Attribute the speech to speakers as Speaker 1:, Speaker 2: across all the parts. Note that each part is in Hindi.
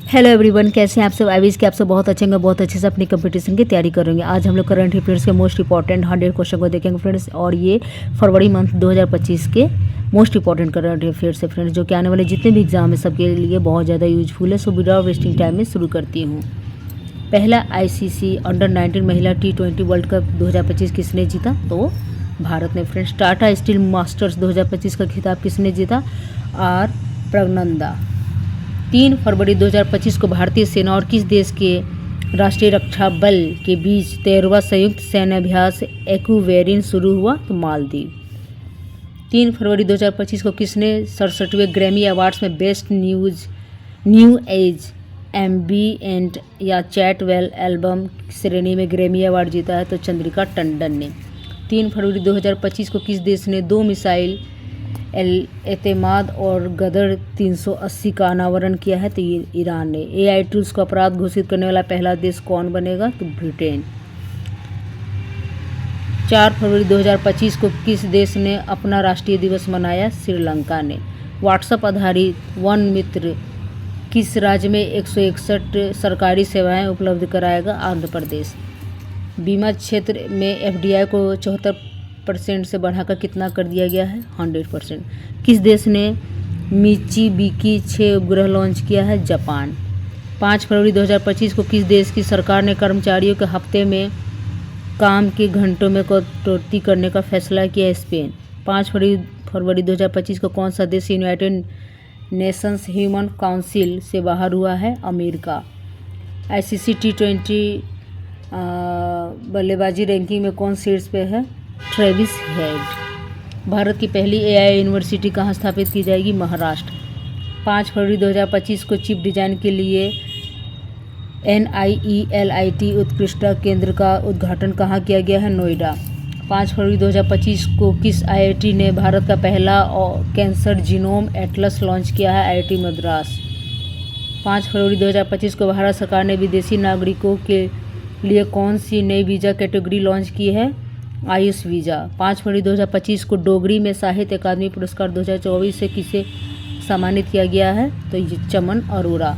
Speaker 1: हेलो एवरीवन, कैसे हैं आप सब। आई विश कि आप सब बहुत अच्छे होंगे, बहुत अच्छे से अपनी कंपटीशन की तैयारी करेंगे। आज हम लोग करंट अफेयर्स के मोस्ट इंपॉर्टेंट 100 क्वेश्चन को देखेंगे फ्रेंड्स, और ये फरवरी मंथ 2025 के मोस्ट इंपॉर्टेंट करंट अफेयर्स है फ्रेंड्स, जो कि आने वाले जितने भी एग्जाम है सबके लिए बहुत ज़्यादा यूजफुल है। सो विदाउट वेस्टिंग टाइम में शुरू करती हूँ। पहला ICC अंडर-19 महिला T20 वर्ल्ड कप 2025 किसने जीता? तो भारत ने फ्रेंड्स। टाटा स्टील मास्टर्स 2025 का खिताब किसने जीता? आर प्रज्ञानंदा। 3 फरवरी 2025 को भारतीय सेना और किस देश के राष्ट्रीय रक्षा बल के बीच 13वां संयुक्त सैन्य अभ्यास एक्वेरिन शुरू हुआ? तो मालदीव। 3 फरवरी 2025 को किसने 67वें ग्रैमी अवार्ड्स में बेस्ट न्यू एज एम्बिएंट या चैटवेल एल्बम श्रेणी में ग्रैमी अवार्ड जीता है? तो चंद्रिका टंडन ने। 3 फरवरी 2025 को किस देश ने 2 मिसाइल एतेमाद और गदर 380 का अनावरण किया है? तो ये ईरान ने। AI टूल्स को अपराध घोषित करने वाला पहला देश कौन बनेगा? तो ब्रिटेन। 4 फरवरी 2025 को किस देश ने अपना राष्ट्रीय दिवस मनाया? श्रीलंका ने। व्हाट्सएप आधारित वन मित्र किस राज्य में 161 सरकारी सेवाएं उपलब्ध कराएगा? आंध्र प्रदेश। बीमा क्षेत्र में FDI को 74% से बढ़ाकर कितना कर दिया गया है? 100%। किस देश ने मित्सुबिशी 6 उपग्रह लॉन्च किया है? जापान। 5 फरवरी 2025 को किस देश की सरकार ने कर्मचारियों के हफ्ते में काम के घंटों में कटौती करने का फैसला किया? स्पेन। 5 फरवरी 2025 को कौन सा देश यूनाइटेड नेशंस ह्यूमन काउंसिल से बाहर हुआ है? अमेरिका। ICC T20 बल्लेबाजी रैंकिंग में कौन शीर्ष पे है? Travis head. भारत की पहली AI यूनिवर्सिटी कहाँ स्थापित की जाएगी? महाराष्ट्र। 5 फरवरी 2025 को चिप डिजाइन के लिए NIELIT उत्कृष्टता केंद्र का उद्घाटन कहाँ किया गया है? नोएडा। 5 फरवरी 2025 को किस IIT ने भारत का पहला कैंसर जीनोम एटलस लॉन्च किया है? IIT मद्रास। 5 फरवरी 2025 को भारत सरकार ने विदेशी नागरिकों के लिए कौन सी नई वीज़ा कैटेगरी लॉन्च की है? आयुष वीज़ा। 5 फरवरी 2025 को डोगरी में साहित्य अकादमी पुरस्कार 2024 से किसे सम्मानित किया गया है? तो ये चमन अरोड़ा।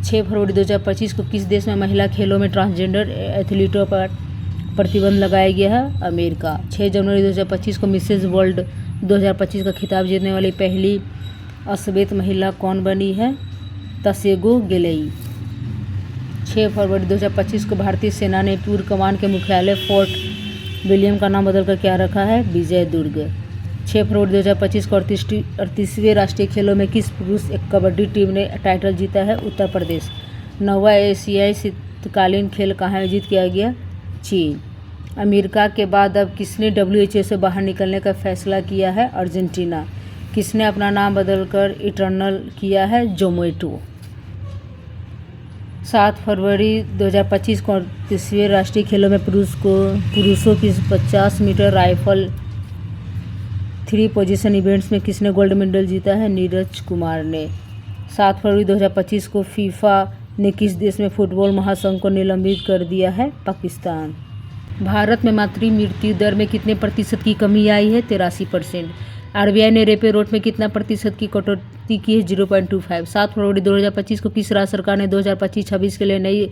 Speaker 1: 6 फरवरी 2025 को किस देश में महिला खेलों में ट्रांसजेंडर एथलीटों पर प्रतिबंध लगाया गया है? अमेरिका। 6 जनवरी 2025 को मिसेज वर्ल्ड 2025 का खिताब जीतने वाली पहली अश्वेत महिला कौन बनी है? तसेगो गेलेई। 6 फरवरी 2025 को भारतीय सेना ने पूर्व कमान के मुख्यालय फोर्ट विलियम का नाम बदलकर क्या रखा है? विजय दुर्ग। 6 फरवरी 2025 को 38वें राष्ट्रीय खेलों में किस पुरुष कबड्डी टीम ने टाइटल जीता है? उत्तर प्रदेश। 9वां एशियाई शीतकालीन खेल कहाँ आयोजित किया गया? चीन। अमेरिका के बाद अब किसने WHO से बाहर निकलने का फैसला किया है? अर्जेंटीना। किसने अपना नाम बदलकर इटर्नल किया है? जोमेटो। 7 फरवरी 2025 को 38वें राष्ट्रीय खेलों में पुरुषों की 50 मीटर राइफल 3 पोजीशन इवेंट्स में किसने गोल्ड मेडल जीता है? नीरज कुमार ने। 7 फरवरी 2025 को फीफा ने किस देश में फुटबॉल महासंघ को निलंबित कर दिया है? पाकिस्तान। भारत में मातृ मृत्यु दर में कितने प्रतिशत की कमी आई है? 83%। RBI ने रेपो रेट में कितना प्रतिशत की कटौती की है? 0.25। 7 फरवरी 2025 को किस राज्य सरकार ने 2025-26 के लिए नई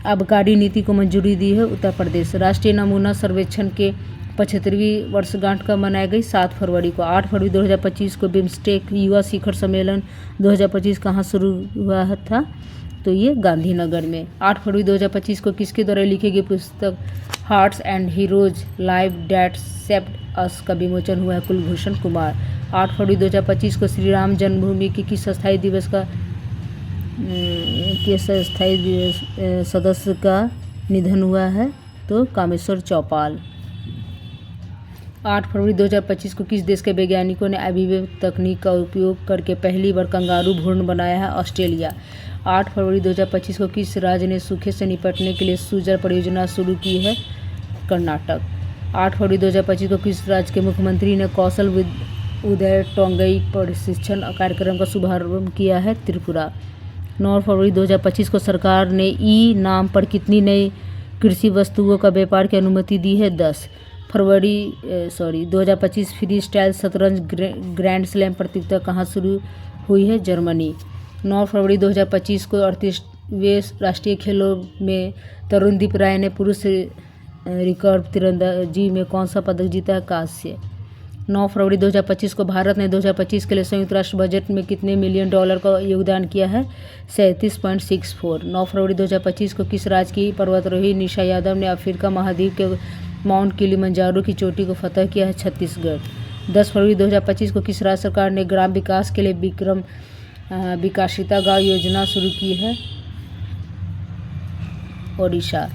Speaker 1: आबकारी नीति को मंजूरी दी है? उत्तर प्रदेश। राष्ट्रीय नमूना सर्वेक्षण के 75वीं वर्षगांठ कब मनाई गई? 7 फरवरी को। 8 फरवरी 2025 को बिम्स्टेक युवा शिखर सम्मेलन 2025 कहाँ शुरू हुआ था? तो ये गांधीनगर में। 8 फरवरी 2025 को किसके द्वारा लिखी गई पुस्तक Hearts and Heroes Life That Shaped Us का विमोचन हुआ है? कुलभूषण कुमार। 8 फरवरी 2025 को श्री राम जन्मभूमि के किस स्थायी दिवस का सदस्य का निधन हुआ है? तो कामेश्वर चौपाल। 8 फरवरी 2025 को किस देश के वैज्ञानिकों ने IVF तकनीक का उपयोग करके पहली बार कंगारू भ्रूण बनाया है? ऑस्ट्रेलिया। 8 फरवरी 2025 को किस राज्य ने सूखे से निपटने के लिए सुजल परियोजना शुरू की है? कर्नाटक। 8 फरवरी 2025 को किस राज्य के मुख्यमंत्री ने कौशल उदय टोंगई प्रशिक्षण कार्यक्रम का शुभारंभ किया है? त्रिपुरा। 9 फरवरी 2025 को सरकार ने नाम पर कितनी नई कृषि वस्तुओं का व्यापार की अनुमति दी है? 10 फरवरी 2025 फ्री स्टाइल शतरंज ग्रैंड स्लैम प्रतियोगिता कहाँ शुरू हुई है? जर्मनी। 9 फरवरी 2025 को 38वें राष्ट्रीय खेलों में तरुणदीप राय ने पुरुष रिकर्व तीरंदाजी में कौन सा पदक जीता है? कांस्य। 9 फरवरी 2025 को भारत ने 2025 के लिए संयुक्त राष्ट्र बजट में कितने मिलियन डॉलर का योगदान किया है? 37.64। 9 फरवरी 2025 को किस राज्य की पर्वतारोही निशा यादव ने अफ्रीका महाद्वीप के माउंट किलिमंजारो की चोटी को फतह किया है? छत्तीसगढ़। 10 फरवरी 2025 को किस राज्य सरकार ने ग्राम विकास के लिए विक्रम विकासिता गाँव योजना शुरू की है? ओडिशा।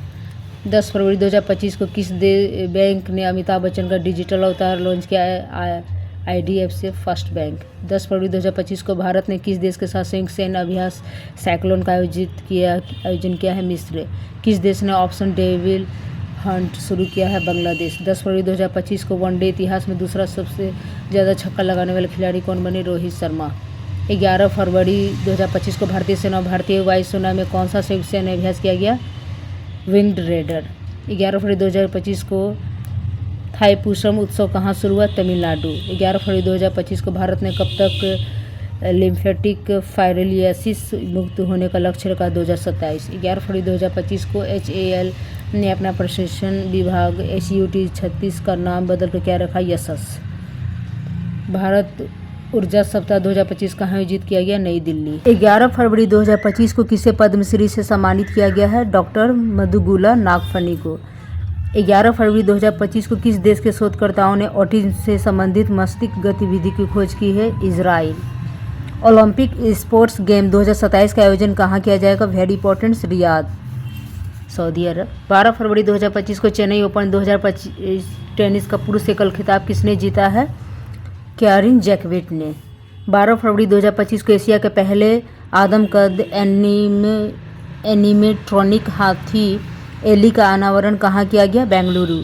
Speaker 1: 10 फरवरी 2025 को किस बैंक ने अमिताभ बच्चन का डिजिटल अवतार लॉन्च किया है? IDFC first bank. 10 फरवरी 2025 को भारत ने किस देश के साथ संयुक्त सैन्य अभ्यास साइक्लोन का आयोजन किया है? मिस्र। किस देश ने ऑपरेशन डेविल हंट शुरू किया है? बांग्लादेश। 10 फरवरी 2025 को वनडे इतिहास में दूसरा सबसे ज़्यादा छक्का लगाने वाले खिलाड़ी कौन बने? रोहित शर्मा। 11 फरवरी 2025 को भारतीय सेना और भारतीय वायुसेना में कौन सा संयुक्त सैन्य अभ्यास किया गया? Winged raider. 11 फरवरी 2025 को थाईपुसम उत्सव कहाँ शुरू हुआ? तमिलनाडु। 11 फरवरी 2025 को भारत ने कब तक लिम्फेटिक फाइब्रोसिस मुक्त होने का लक्ष्य रखा? 2027। 11 फरवरी 2025 को HAL ने अपना प्रशासन विभाग SUT 36 का नाम बदलकर क्या रखा? यशस। भारत ऊर्जा सप्ताह 2025 कहाँ आयोजित किया गया? नई दिल्ली। 11 फरवरी 2025 को किसे पद्मश्री से सम्मानित किया गया है? डॉक्टर मधुगुला नागफनी को। 11 फरवरी 2025 को किस देश के शोधकर्ताओं ने ऑटिज्म से संबंधित मस्तिष्क गतिविधि की खोज की है? इजराइल। ओलंपिक स्पोर्ट्स गेम 2027 का आयोजन कहाँ किया जाएगा? वेरी इंपॉर्टेंट, रियाद, सऊदी अरब। 12 फरवरी 2025 को चेन्नई ओपन 2025 टेनिस का पुरुष एकल खिताब किसने जीता है? कैरिन जैकविट ने। 12 फरवरी 2025 को एशिया के पहले आदमकद एनिमेट्रॉनिक हाथी एली का अनावरण कहाँ किया गया? बेंगलुरु।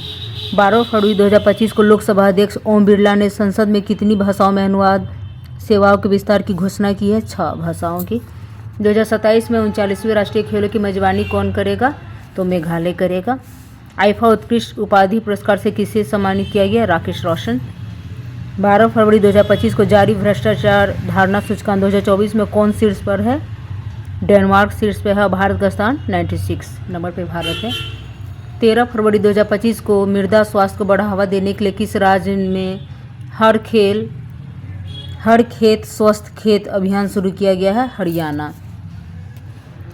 Speaker 1: 12 फरवरी 2025 को लोकसभा अध्यक्ष ओम बिरला ने संसद में कितनी भाषाओं में अनुवाद सेवाओं के विस्तार की घोषणा की है? 6 भाषाओं की। 2027 में 39वें राष्ट्रीय खेलों की मेजबानी कौन करेगा? तो मेघालय करेगा। आईफा उत्कृष्ट उपाधि पुरस्कार से किसे सम्मानित किया गया? राकेश रोशन। 12 फरवरी 2025 को जारी भ्रष्टाचार धारणा सूचकांक 2024 में कौन शीर्ष पर है? डेनमार्क शीर्ष पे है। भारत का स्थान 96 नंबर पे भारत है। 13 फरवरी 2025 को मृदा स्वास्थ्य को बढ़ावा देने के लिए किस राज्य में हर खेत स्वस्थ खेत अभियान शुरू किया गया है? हरियाणा।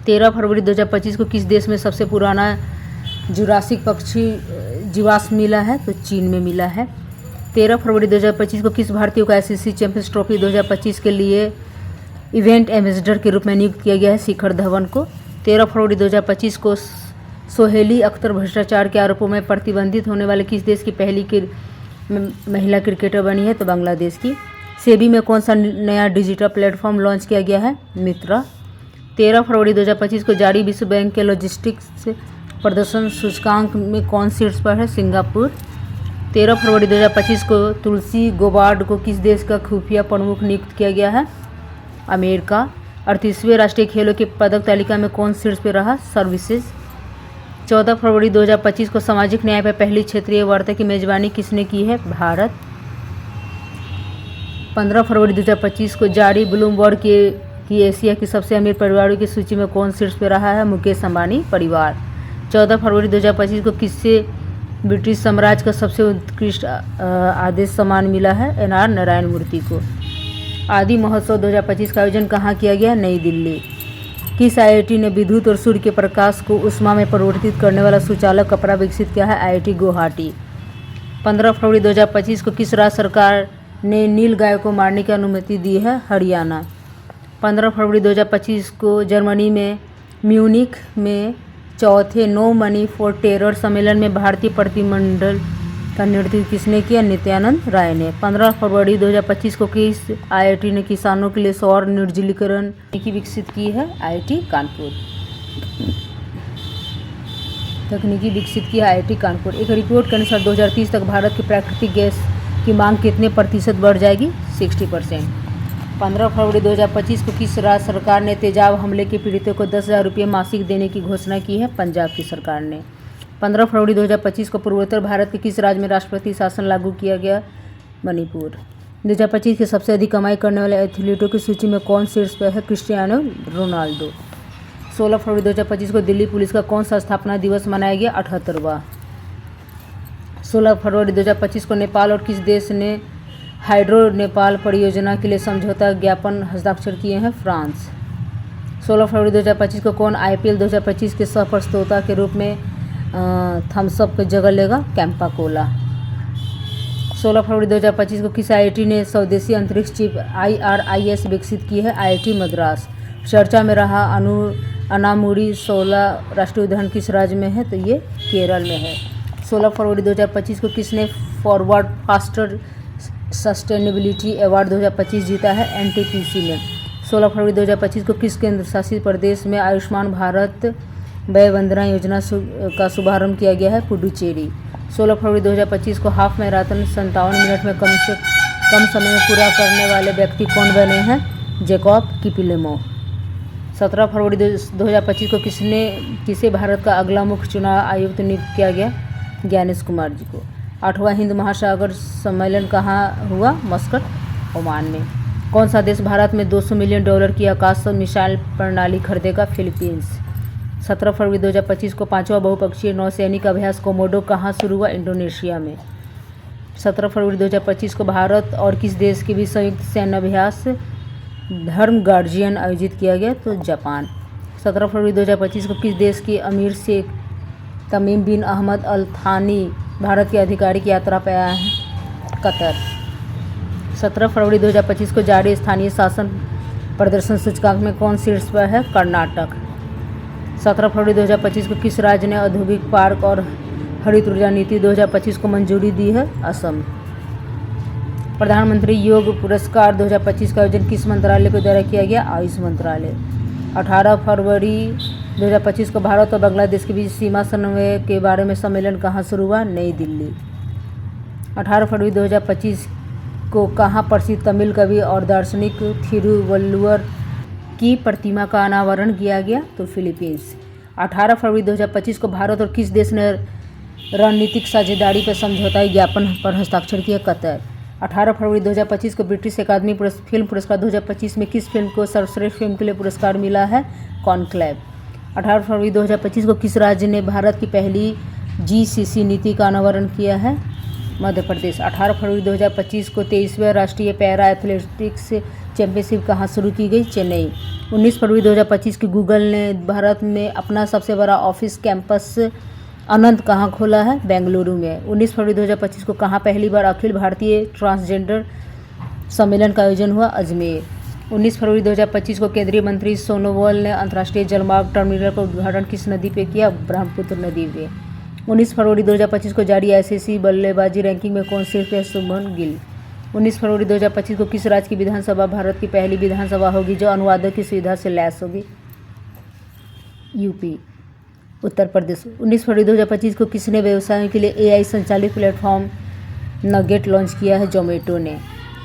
Speaker 1: 13 फरवरी 2025 को किस देश में सबसे पुराना जुरासिक पक्षी जीवाश्म मिला है? तो चीन में मिला है। 13 फरवरी 2025 को किस भारतीय को ICC चैंपियंस ट्रॉफी 2025 के लिए इवेंट एम्बेसडर के रूप में नियुक्त किया गया है? शिखर धवन को। 13 फरवरी 2025 को सोहेली अख्तर भ्रष्टाचार के आरोपों में प्रतिबंधित होने वाले किस देश की पहली महिला क्रिकेटर बनी है? तो बांग्लादेश की। सेबी में कौन सा नया डिजिटल प्लेटफॉर्म लॉन्च किया गया है? मित्रा। 13 फरवरी 2025 को जारी विश्व बैंक के लॉजिस्टिक्स प्रदर्शन सूचकांक में कौन शीर्ष पर है? सिंगापुर। 13 फरवरी 2025 को तुलसी गोबार्ड को किस देश का खुफिया प्रमुख नियुक्त किया गया है? अमेरिका। 38वें राष्ट्रीय खेलों की पदक तालिका में कौन शीर्ष पर रहा? सर्विसेज। 14 फरवरी 2025 को सामाजिक न्याय पर पहली क्षेत्रीय वार्ता की मेजबानी किसने की है? भारत। 15 फरवरी 2025 को जारी ब्लूमबर्ग की एशिया की सबसे अमीर परिवारों की सूची में कौन शीर्ष पर रहा है? मुकेश अंबानी परिवार। 14 फरवरी 2025 को किससे ब्रिटिश साम्राज्य का सबसे उत्कृष्ट आदेश सम्मान मिला है? NR नारायण मूर्ति को। आदि महोत्सव 2025 का आयोजन कहाँ किया गया? नई दिल्ली। किस IIT ने विद्युत और सूर्य के प्रकाश को उष्मा में परिवर्तित करने वाला सुचालक कपड़ा विकसित किया है? IIT गुवाहाटी। 15 फरवरी 2025 को किस राज्य सरकार ने नील गाय को मारने की अनुमति दी है? हरियाणा। 15 फरवरी 2025 को जर्मनी में म्यूनिख में चौथे नो मनी फॉर टेरर सम्मेलन में भारतीय प्रतिनिधिमंडल का नेतृत्व किसने किया? नित्यानंद राय ने। 15 फरवरी 2025 को किस IIT ने किसानों के लिए सौर निर्जलीकरण तकनीकी विकसित की है? IIT कानपुर। तकनीकी विकसित की है IIT कानपुर। एक रिपोर्ट के अनुसार 2030 तक भारत की प्राकृतिक गैस की मांग कितने प्रतिशत बढ़ जाएगी? 60%। 15 फरवरी 2025 को किस राज्य सरकार ने तेजाब हमले के पीड़ितों को 10,000 रुपये मासिक देने की घोषणा की है? पंजाब की सरकार ने। 15 फरवरी 2025 को पूर्वोत्तर भारत के किस राज्य में राष्ट्रपति शासन लागू किया गया? मणिपुर। 2025 की सबसे अधिक कमाई करने वाले एथलीटों की सूची में कौन शीर्ष पर है? Cristiano Ronaldo. 16 फरवरी 2025 को दिल्ली पुलिस का कौन सा स्थापना दिवस मनाया गया? 78वां। 16 फरवरी 2025 को नेपाल और किस देश ने हाइड्रो नेपाल परियोजना के लिए समझौता ज्ञापन हस्ताक्षर किए हैं? फ्रांस। 16 फरवरी 2025 को कौन IPL 2025 के सह प्रस्तोता के रूप में थम्स अप की जगह लेगा? कैंपा कोला। 16 फरवरी 2025 को किस IIT ने स्वदेशी अंतरिक्ष चिप IRIS विकसित की है? IIT मद्रास। चर्चा में रहा अनामुरी 16 राष्ट्रीय उद्यान किस राज्य में है? तो ये केरल में है। 16 फरवरी 2025 को किसने फॉरवर्ड फास्टर सस्टेनेबिलिटी अवार्ड 2025 जीता है? NTPC ने। 16 फरवरी 2025 को किस केंद्र शासित प्रदेश में आयुष्मान भारत व्यय वंदना योजना का शुभारंभ किया गया है? पुडुचेरी। 16 फरवरी 2025 को हाफ मैराथन 57 मिनट में कम से कम समय में पूरा करने वाले व्यक्ति कौन बने हैं? जैकब किपलिमो। 17 फरवरी 2025 को किसे भारत का अगला मुख्य चुनाव आयुक्त नियुक्त किया गया? ज्ञानेश कुमार जी को। 8वां हिंद महासागर सम्मेलन कहाँ हुआ? मस्कट, ओमान में। कौन सा देश भारत में $200 मिलियन की आकाश मिसाइल प्रणाली खरीदेगा? फिलीपींस। 17 फरवरी 2025 को 5वां बहुपक्षीय नौसैनिक अभ्यास कोमोडो कहाँ शुरू हुआ? इंडोनेशिया में। 17 फरवरी 2025 को भारत और किस देश के बीच संयुक्त सैन्य अभ्यास धर्म गार्जियन आयोजित किया गया? तो जापान। 17 फरवरी 2025 को किस देश के अमीर शेख तमीम बिन अहमद अल थानी भारत की आधिकारिक यात्रा पर आया है? कतर। 17 फरवरी 2025 को जारी स्थानीय शासन प्रदर्शन सूचकांक में कौन शीर्ष पर है? कर्नाटक। 17 फरवरी 2025 को किस राज्य ने औद्योगिक पार्क और हरित ऊर्जा नीति 2025 को मंजूरी दी है? असम। प्रधानमंत्री योग पुरस्कार 2025 का आयोजन किस मंत्रालय के द्वारा किया गया? आयुष मंत्रालय। 18 फरवरी 2025 को भारत और बांग्लादेश के बीच सीमा समन्वय के बारे में सम्मेलन कहाँ शुरू हुआ? नई दिल्ली। 18 फरवरी 2025 को कहाँ प्रसिद्ध तमिल कवि और दार्शनिक थिरुवल्लुवर की प्रतिमा का अनावरण किया गया? तो फिलीपींस। 18 फरवरी 2025 को भारत और किस देश ने रणनीतिक साझेदारी पर समझौता ज्ञापन पर हस्ताक्षर किया? कतर। 18 फरवरी 2025 को ब्रिटिश अकादमी फिल्म पुरस्कार 2025 में किस फिल्म को सर्वश्रेष्ठ फिल्म के लिए पुरस्कार मिला है? कॉन्क्लेव। 18 फरवरी 2025 को किस राज्य ने भारत की पहली GCC नीति का अनावरण किया है? मध्य प्रदेश। 18 फरवरी 2025 को 23वें राष्ट्रीय पैरा एथलेटिक्स चैंपियनशिप कहाँ शुरू की गई? चेन्नई। 19 फरवरी 2025 की गूगल ने भारत में अपना सबसे बड़ा ऑफिस कैंपस अनंत कहाँ खोला है? बेंगलुरु में। 19 फरवरी 2025 को कहाँ पहली बार अखिल भारतीय ट्रांसजेंडर सम्मेलन का आयोजन हुआ? अजमेर। 19 फरवरी 2025 को केंद्रीय मंत्री सोनोवाल ने अंतर्राष्ट्रीय जलमार्ग टर्मिनल का उद्घाटन किस नदी पे किया? ब्रह्मपुत्र नदी पे। 19 फरवरी 2025 को जारी ICC बल्लेबाजी रैंकिंग में कौन शीर्ष पे? शुभमन गिल। 19 फरवरी 2025 को किस राज्य की विधानसभा भारत की पहली विधानसभा होगी जो अनुवादक की सुविधा से लैस होगी? UP। उत्तर प्रदेश। 19 फरवरी 2025 को किसने व्यवसायों के लिए AI संचालित प्लेटफॉर्म नगेट लॉन्च किया है? जोमेटो ने।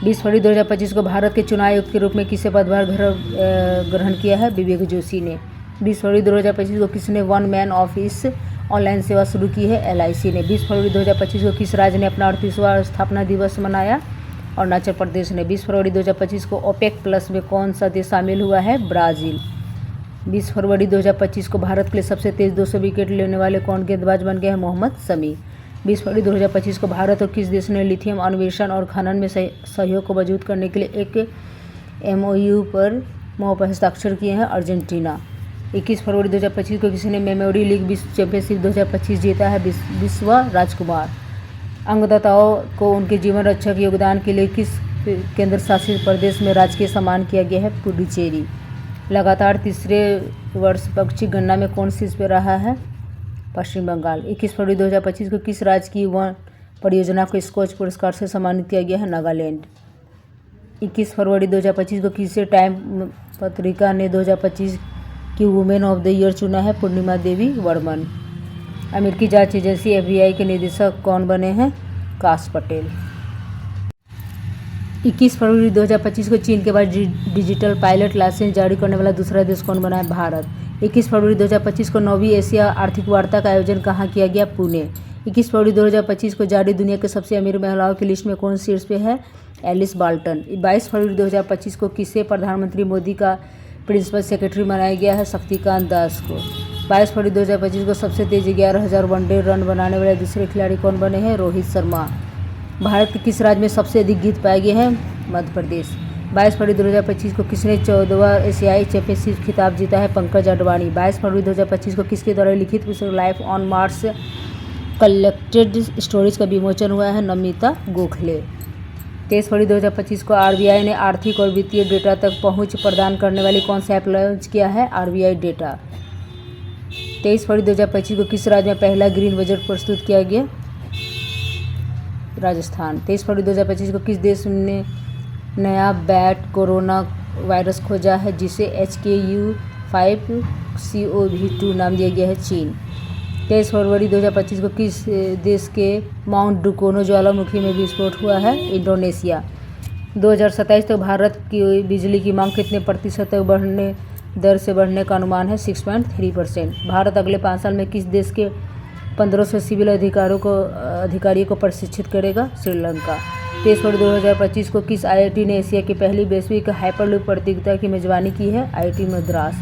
Speaker 1: 20 फरवरी 2025 को भारत के चुनाव आयुक्त के रूप में किसे पदभार ग्रहण किया है? विवेक जोशी ने। 20 फरवरी 2025 को किसने वन मैन ऑफिस ऑनलाइन सेवा शुरू की है? LIC ने। 20 फरवरी 2025 को किस राज्य ने अपना 38वां स्थापना दिवस मनाया? अरुणाचल प्रदेश ने। 20 फरवरी 2025 को OPEC प्लस में कौन सा देश शामिल हुआ है? ब्राज़ील। 20 फरवरी 2025 को भारत के लिए सबसे तेज 200 विकेट लेने वाले कौन गेंदबाज बन गए हैं? मोहम्मद शमी। 20 फरवरी 2025 को भारत और किस देश ने लिथियम अन्वेषण और खनन में सहयोग को मजबूत करने के लिए एक MOU पर हस्ताक्षर किए हैं? अर्जेंटीना। 21 फरवरी 2025 को किसी ने मेमोरी लीग विश्व चैंपियनशिप 2025 जीता है? विश्व राजकुमार। अंगदाताओं को उनके जीवन रक्षक योगदान के लिए किस केंद्र शासित प्रदेश में राजकीय सम्मान किया गया है? पुडुचेरी। लगातार तीसरे वर्ष पक्षी गणना में कौन शीर्ष पे रहा है? पश्चिम बंगाल। 21 फरवरी 2025 को किस राज्य की वन परियोजना को स्कॉच पुरस्कार से सम्मानित किया गया है? नागालैंड। 21 फरवरी 2025 को किसे टाइम पत्रिका ने 2025 की वुमेन ऑफ द ईयर चुना है? पूर्णिमा देवी वर्मन। अमेरिकी जांच एजेंसी FBI के निदेशक कौन बने हैं? काश पटेल। 21 फरवरी 2025 को चीन के बाद डिजिटल पायलट लाइसेंस जारी करने वाला दूसरा देश कौन बना है? भारत। 21 फरवरी 2025 को 9वीं एशिया आर्थिक वार्ता का आयोजन कहाँ किया गया? पुणे। 21 फरवरी 2025 को जारी दुनिया के सबसे अमीर महिलाओं की लिस्ट में कौन शीर्ष पे है? Alice Barton. 22 फरवरी 2025 को किसे प्रधानमंत्री मोदी का प्रिंसिपल सेक्रेटरी बनाया गया है? शक्तिकांत दास को। 22 फरवरी 2025 को सबसे तेज 11,000 वनडे रन बनाने वाले दूसरे खिलाड़ी कौन बने हैं? रोहित शर्मा। भारत के किस राज्य में सबसे अधिक गीत पाए गए हैं? मध्य प्रदेश। 22 फरवरी 2025 को किसने 14वां एशियाई चैंपियनशिप खिताब जीता है? पंकज अडवाणी। 22 फरवरी 2025 को किसके द्वारा लिखित पुस्तक life on Mars collected stories का विमोचन हुआ है? नमिता गोखले। 23 फरवरी 2025 को आरबीआई ने आर्थिक और वित्तीय डेटा तक पहुंच प्रदान करने वाली कौन सा ऐप लॉन्च किया है? RBI data. 23 फरवरी 2025 को किस राज्य में पहला ग्रीन बजट प्रस्तुत किया गया? राजस्थान। 23 फरवरी 2025 को किस देश ने नया बैट कोरोना वायरस खोजा है जिसे HKU5CoV2 नाम दिया गया है? चीन। 23 फरवरी 2025 को किस देश के माउंट डुकोनो ज्वालामुखी में विस्फोट हुआ है? इंडोनेशिया। 2027 तक भारत की बिजली की मांग कितने प्रतिशत तक दर से बढ़ने का अनुमान है? 6.3%। भारत अगले 5 साल में किस देश के 1500 सिविल अधिकारियों को प्रशिक्षित करेगा? श्रीलंका। 23 फरवरी 2025 को किस IIT ने एशिया की पहली वैश्विक हाइपरलूप प्रतियोगिता की मेजबानी की है? IIT मद्रास।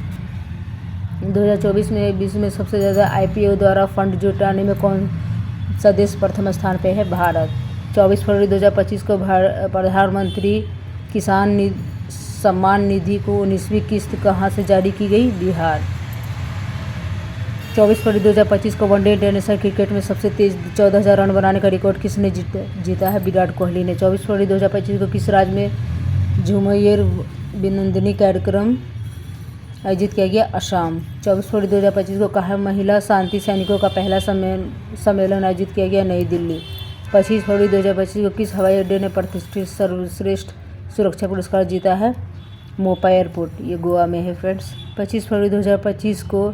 Speaker 1: 2024 में विश्व में सबसे ज़्यादा IPO द्वारा फंड जुटाने में कौन सा देश प्रथम स्थान पे है? भारत। 24 फरवरी 2025 को प्रधानमंत्री किसान सम्मान निधि को 19वीं किस्त कहाँ से जारी की गई? बिहार। 24 फरवरी 2025 को वनडे इंटरनेशनल क्रिकेट में सबसे तेज 14,000 रन बनाने का रिकॉर्ड किसने जीता है? विराट कोहली ने। 24 फरवरी 2025 को किस राज्य में झुमैर विनंदनी कार्यक्रम आयोजित किया गया? असम। 24 फरवरी 2025 को कहा महिला शांति सैनिकों का पहला सम्मेलन आयोजित किया गया? नई दिल्ली। 25 फरवरी 2025 को किस हवाई अड्डे ने प्रतिष्ठित सर्वश्रेष्ठ सुरक्षा पुरस्कार जीता है? मोपा एयरपोर्ट, ये गोवा में है फ्रेंड्स। 25 फरवरी 2025 को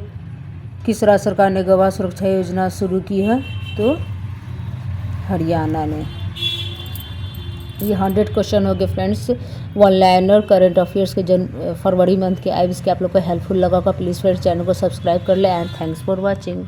Speaker 1: किस राज्य सरकार ने गवाह सुरक्षा योजना शुरू की है? तो हरियाणा ने। ये 100 क्वेश्चन हो गए friends, one liner current affairs के फरवरी मंथ के। आई विश के आप लोग को हेल्पफुल लगा होगा। प्लीज़ फ्रेंड्स चैनल को सब्सक्राइब कर ले एंड थैंक्स फॉर वॉचिंग।